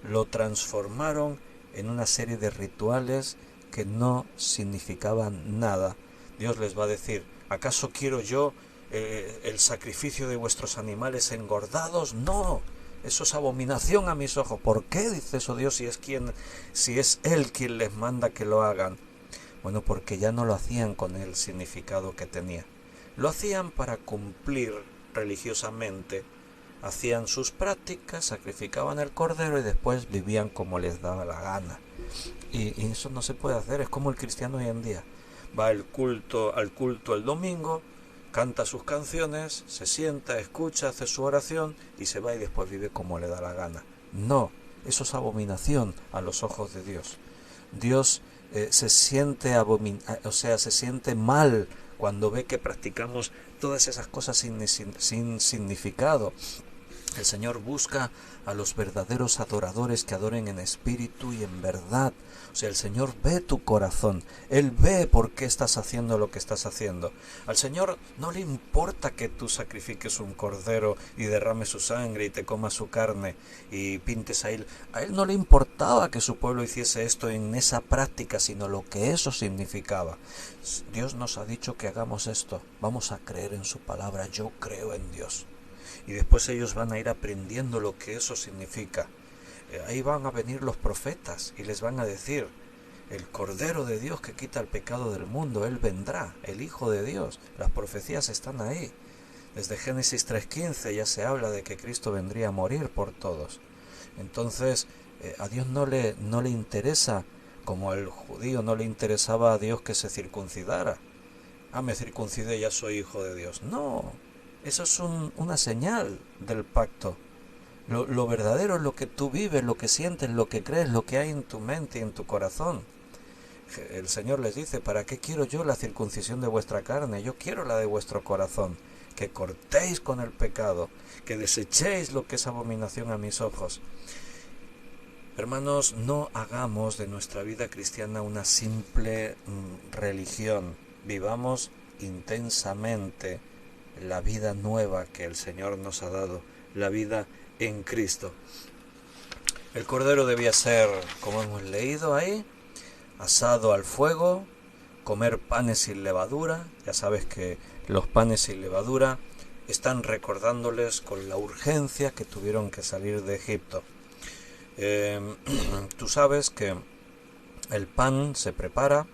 Lo transformaron en una serie de rituales que no significaban nada. Dios les va a decir: ¿acaso quiero yo el sacrificio de vuestros animales engordados? No, eso es abominación a mis ojos. ¿Por qué dice eso Dios si es Él quien les manda que lo hagan? Bueno, porque ya no lo hacían con el significado que tenía. Lo hacían para cumplir religiosamente. Hacían sus prácticas, sacrificaban el cordero y después vivían como les daba la gana. Y eso no se puede hacer. Es como el cristiano hoy en día. Va al culto el domingo, canta sus canciones, se sienta, escucha, hace su oración y se va, y después vive como le da la gana. No, eso es abominación a los ojos de Dios. Dios se siente mal cuando ve que practicamos todas esas cosas sin significado. El Señor busca a los verdaderos adoradores que adoren en espíritu y en verdad. O sea, el Señor ve tu corazón. Él ve por qué estás haciendo lo que estás haciendo. Al Señor no le importa que tú sacrifiques un cordero y derrames su sangre y te comas su carne y pintes a Él. A Él no le importaba que su pueblo hiciese esto en esa práctica, sino lo que eso significaba. Dios nos ha dicho que hagamos esto. Vamos a creer en su palabra. Yo creo en Dios. Y después ellos van a ir aprendiendo lo que eso significa. Ahí van a venir los profetas y les van a decir: el Cordero de Dios que quita el pecado del mundo, Él vendrá, el Hijo de Dios. Las profecías están ahí. Desde Génesis 3:15 ya se habla de que Cristo vendría a morir por todos. Entonces, a Dios no le interesa, como al judío no le interesaba a Dios que se circuncidara. Me circuncidé, ya soy hijo de Dios. No, eso es una señal del pacto. Lo verdadero es lo que tú vives, lo que sientes, lo que crees, lo que hay en tu mente y en tu corazón. El Señor les dice, ¿para qué quiero yo la circuncisión de vuestra carne? Yo quiero la de vuestro corazón. Que cortéis con el pecado, que desechéis lo que es abominación a mis ojos. Hermanos, no hagamos de nuestra vida cristiana una simple religión. Vivamos intensamente la vida nueva que el Señor nos ha dado, la vida en Cristo. El cordero debía ser, como hemos leído ahí, asado al fuego, comer panes sin levadura. Ya sabes que los panes sin levadura están recordándoles con la urgencia que tuvieron que salir de Egipto. Tú sabes que el pan se prepara,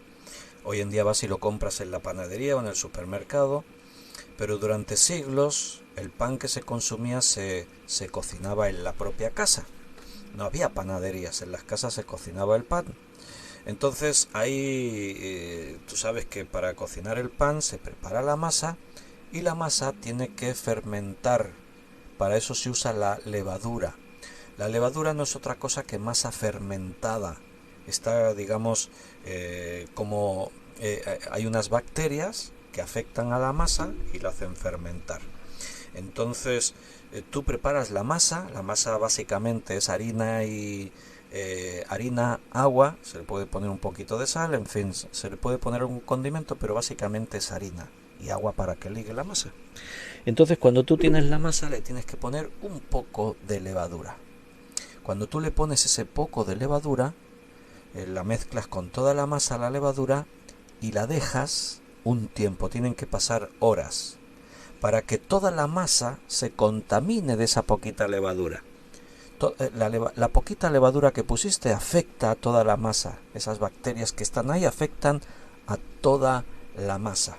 hoy en día vas y lo compras en la panadería o en el supermercado, pero durante siglos el pan que se consumía se cocinaba en la propia casa. No había panaderías, en las casas se cocinaba el pan. Entonces ahí tú sabes que para cocinar el pan se prepara la masa y la masa tiene que fermentar. Para eso se usa la levadura. La levadura no es otra cosa que masa fermentada. Está, digamos, hay unas bacterias que afectan a la masa y la hacen fermentar. Entonces tú preparas la masa básicamente es harina y agua, se le puede poner un poquito de sal, en fin, se le puede poner un condimento, pero básicamente es harina y agua para que ligue la masa. Entonces cuando tú tienes la masa le tienes que poner un poco de levadura. Cuando tú le pones ese poco de levadura, la mezclas con toda la masa, la levadura, y la dejas un tiempo, tienen que pasar horas, para que toda la masa se contamine de esa poquita levadura. La poquita levadura que pusiste afecta a toda la masa. Esas bacterias que están ahí afectan a toda la masa.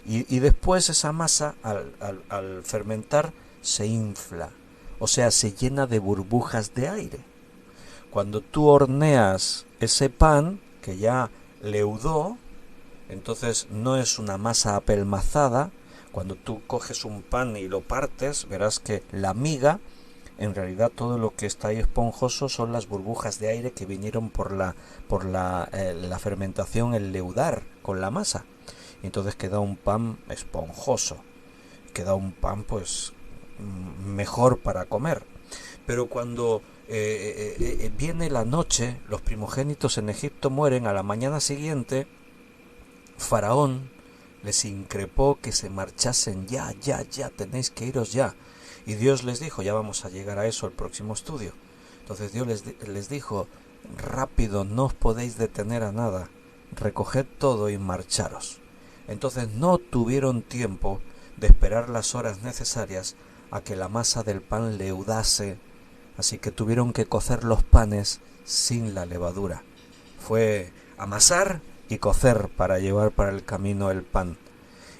Y después esa masa, al fermentar, se infla. O sea, se llena de burbujas de aire. Cuando tú horneas ese pan, que ya leudó, entonces no es una masa apelmazada. Cuando tú coges un pan y lo partes, verás que la miga, en realidad todo lo que está ahí esponjoso son las burbujas de aire que vinieron por la fermentación, el leudar con la masa. Entonces queda un pan esponjoso, queda un pan pues mejor para comer. Pero cuando viene la noche, los primogénitos en Egipto mueren. A la mañana siguiente Faraón les increpó que se marchasen ya, tenéis que iros ya. Y Dios les dijo, ya vamos a llegar a eso el próximo estudio. Entonces Dios les dijo, rápido, no os podéis detener a nada, recoged todo y marcharos. Entonces no tuvieron tiempo de esperar las horas necesarias a que la masa del pan leudase, así que tuvieron que cocer los panes sin la levadura. Fue amasar y cocer para llevar para el camino el pan.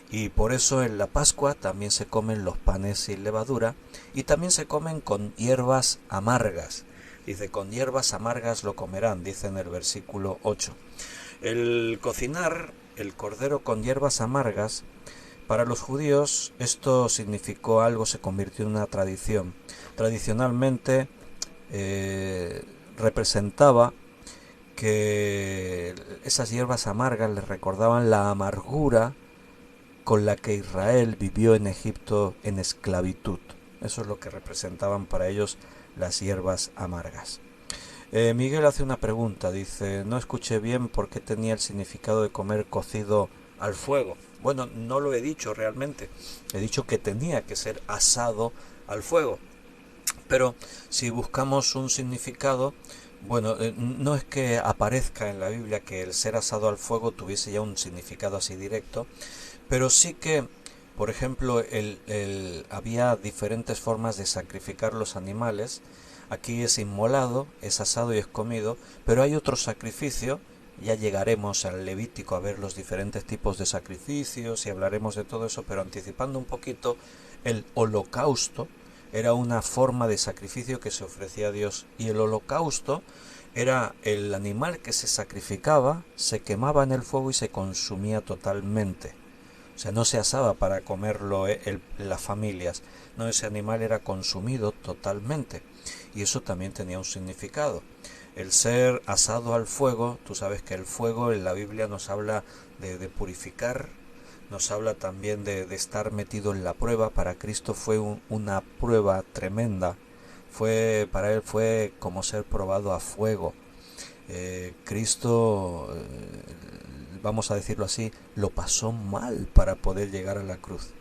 Y por eso en la Pascua también se comen los panes sin levadura y también se comen con hierbas amargas. Dice, con hierbas amargas lo comerán, dice en el versículo 8. El cocinar el cordero con hierbas amargas, para los judíos esto significó algo, se convirtió en una tradición. Tradicionalmente representaba que esas hierbas amargas les recordaban la amargura con la que Israel vivió en Egipto en esclavitud. Eso es lo que representaban para ellos las hierbas amargas. Miguel hace una pregunta, dice, no escuché bien por qué tenía el significado de comer cocido al fuego. Bueno, no lo he dicho realmente, he dicho que tenía que ser asado al fuego. Pero si buscamos un significado, bueno, no es que aparezca en la Biblia que el ser asado al fuego tuviese ya un significado así directo, pero sí que, por ejemplo, había diferentes formas de sacrificar los animales. Aquí es inmolado, es asado y es comido, pero hay otro sacrificio Ya llegaremos al Levítico a ver los diferentes tipos de sacrificios y hablaremos de todo eso, pero anticipando un poquito, el holocausto era una forma de sacrificio que se ofrecía a Dios, y el holocausto era el animal que se sacrificaba, se quemaba en el fuego y se consumía totalmente. O sea, no se asaba para comerlo las familias, no, ese animal era consumido totalmente, y eso también tenía un significado. El ser asado al fuego, tú sabes que el fuego en la Biblia nos habla de purificar, nos habla también de estar metido en la prueba. Para Cristo fue una prueba tremenda, para él fue como ser probado a fuego. Cristo, vamos a decirlo así, lo pasó mal para poder llegar a la cruz.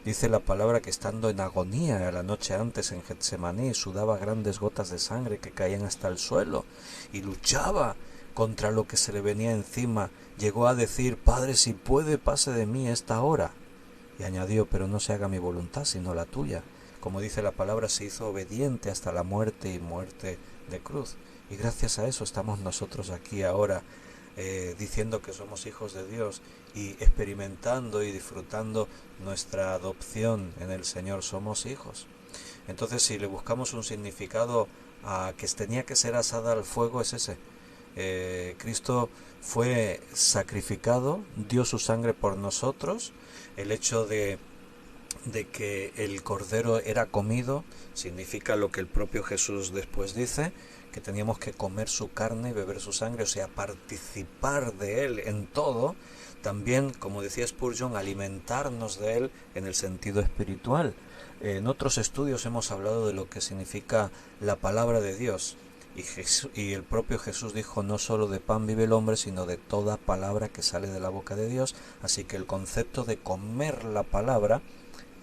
Dice la palabra que estando en agonía la noche antes en Getsemaní, sudaba grandes gotas de sangre que caían hasta el suelo y luchaba contra lo que se le venía encima. Llegó a decir: Padre, si puede, pase de mí esta hora. Y añadió: pero no se haga mi voluntad sino la tuya. Como dice la palabra, se hizo obediente hasta la muerte, y muerte de cruz. Y gracias a eso estamos nosotros aquí ahora, diciendo que somos hijos de Dios y experimentando y disfrutando nuestra adopción en el Señor. Somos hijos. Entonces, si le buscamos un significado a que tenía que ser asada al fuego, es ese. Cristo fue sacrificado, dio su sangre por nosotros. El hecho de que el cordero era comido significa lo que el propio Jesús después dice, que teníamos que comer su carne y beber su sangre, o sea, participar de él en todo. También, como decía Spurgeon, alimentarnos de él en el sentido espiritual. En otros estudios hemos hablado de lo que significa la palabra de Dios, y el propio Jesús dijo: no solo de pan vive el hombre, sino de toda palabra que sale de la boca de Dios. Así que el concepto de comer la palabra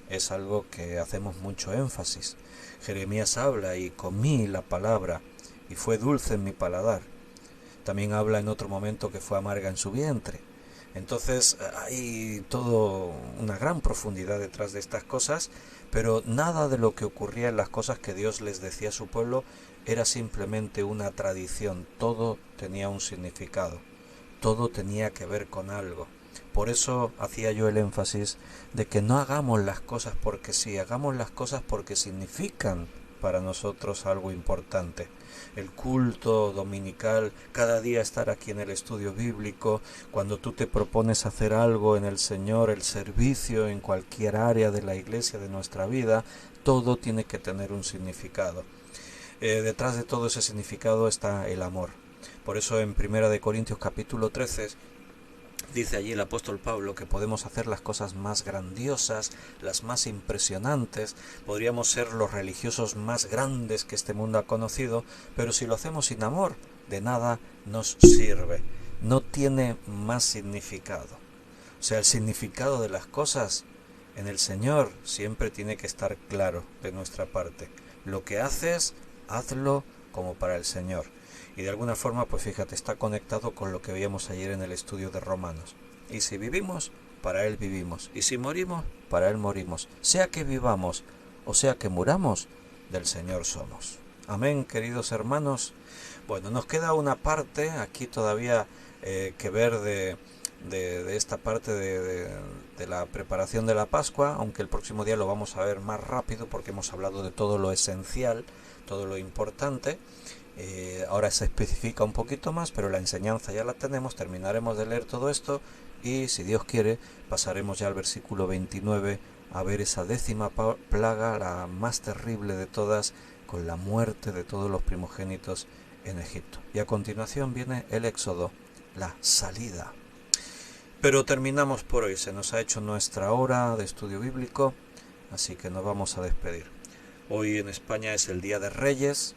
es algo que hacemos mucho énfasis. Jeremías habla: y comí la palabra, y fue dulce en mi paladar. También habla en otro momento que fue amarga en su vientre. Entonces hay todo una gran profundidad detrás de estas cosas, pero nada de lo que ocurría en las cosas que Dios les decía a su pueblo era simplemente una tradición. Todo tenía un significado, todo tenía que ver con algo. Por eso hacía yo el énfasis de que no hagamos las cosas porque sí, hagamos las cosas porque significan para nosotros algo importante. El culto dominical, cada día estar aquí en el estudio bíblico, cuando tú te propones hacer algo en el Señor, el servicio en cualquier área de la iglesia, de nuestra vida, todo tiene que tener un significado. Detrás de todo ese significado está el amor. Por eso en 1 Corintios capítulo 13 dice allí el apóstol Pablo que podemos hacer las cosas más grandiosas, las más impresionantes, podríamos ser los religiosos más grandes que este mundo ha conocido, pero si lo hacemos sin amor, de nada nos sirve. No tiene más significado. O sea, el significado de las cosas en el Señor siempre tiene que estar claro de nuestra parte. Lo que haces, hazlo como para el Señor. Y de alguna forma, pues fíjate, está conectado con lo que veíamos ayer en el estudio de Romanos. Y si vivimos, para Él vivimos. Y si morimos, para Él morimos. Sea que vivamos o sea que muramos, del Señor somos. Amén, queridos hermanos. Bueno, nos queda una parte aquí todavía que ver de esta parte de la preparación de la Pascua, aunque el próximo día lo vamos a ver más rápido porque hemos hablado de todo lo esencial, todo lo importante. Ahora se especifica un poquito más, pero la enseñanza ya la tenemos. Terminaremos de leer todo esto y, si Dios quiere, pasaremos ya al versículo 29 a ver esa 10ª plaga, la más terrible de todas, con la muerte de todos los primogénitos en Egipto. Y a continuación viene el Éxodo, la salida. Pero terminamos por hoy. Se nos ha hecho nuestra hora de estudio bíblico, así que nos vamos a despedir. Hoy en España es el Día de Reyes.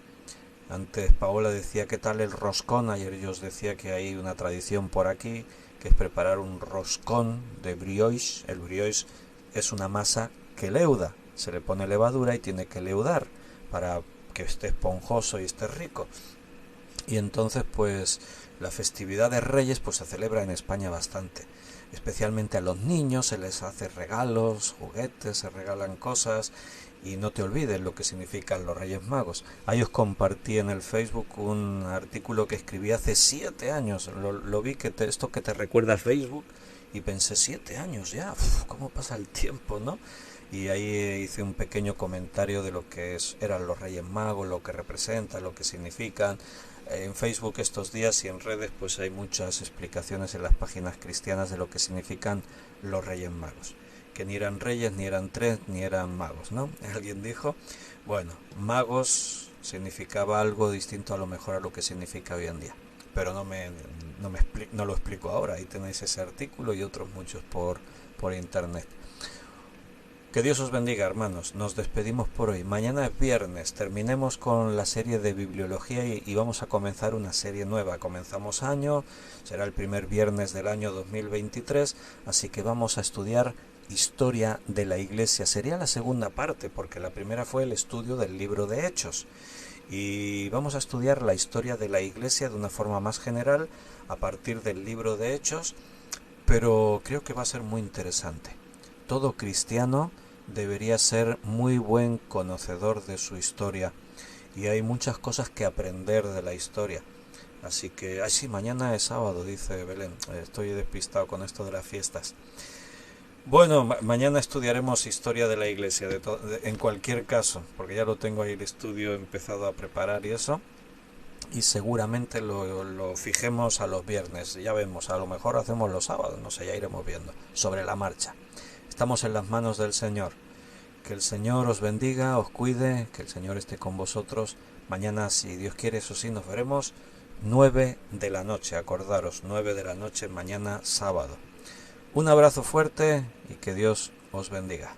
Antes Paola decía: ¿qué tal el roscón? Ayer yo os decía que hay una tradición por aquí, que es preparar un roscón de brioche. El brioche es una masa que leuda, se le pone levadura y tiene que leudar para que esté esponjoso y esté rico. Y entonces pues la festividad de Reyes pues se celebra en España bastante. especialmente a los niños, se les hace regalos, juguetes, se regalan cosas, y no te olvides lo que significan los Reyes Magos. Ahí os compartí en el Facebook un artículo que escribí hace 7 años, lo vi esto que te recuerda a Facebook, y pensé, 7 años ya, cómo pasa el tiempo, ¿no? Y ahí hice un pequeño comentario de lo que eran los Reyes Magos, lo que representan, lo que significan. En Facebook estos días y en redes pues hay muchas explicaciones en las páginas cristianas de lo que significan los Reyes Magos. Que ni eran reyes, ni eran tres, ni eran magos, ¿no? Alguien dijo, bueno, magos significaba algo distinto a lo mejor a lo que significa hoy en día. Pero no lo explico ahora. Ahí tenéis ese artículo y otros muchos por internet. Que Dios os bendiga, hermanos. Nos despedimos por hoy. Mañana es viernes. Terminemos con la serie de bibliología y vamos a comenzar una serie nueva. Comenzamos año, será el primer viernes del año 2023, así que vamos a estudiar historia de la Iglesia. Sería la segunda parte, porque la primera fue el estudio del libro de Hechos. Y vamos a estudiar la historia de la Iglesia de una forma más general a partir del libro de Hechos, pero creo que va a ser muy interesante. Todo cristiano debería ser muy buen conocedor de su historia y hay muchas cosas que aprender de la historia. Así que, sí, mañana es sábado, dice Belén. Estoy despistado con esto de las fiestas. Bueno, mañana estudiaremos historia de la Iglesia, en cualquier caso, porque ya lo tengo ahí el estudio empezado a preparar y eso. Y seguramente lo fijemos a los viernes. Ya vemos, a lo mejor hacemos los sábados, no sé, ya iremos viendo, sobre la marcha. Estamos en las manos del Señor. Que el Señor os bendiga, os cuide, que el Señor esté con vosotros. Mañana, si Dios quiere, eso sí, nos veremos 9 de la noche. Acordaros, 9 de la noche, mañana sábado. Un abrazo fuerte y que Dios os bendiga.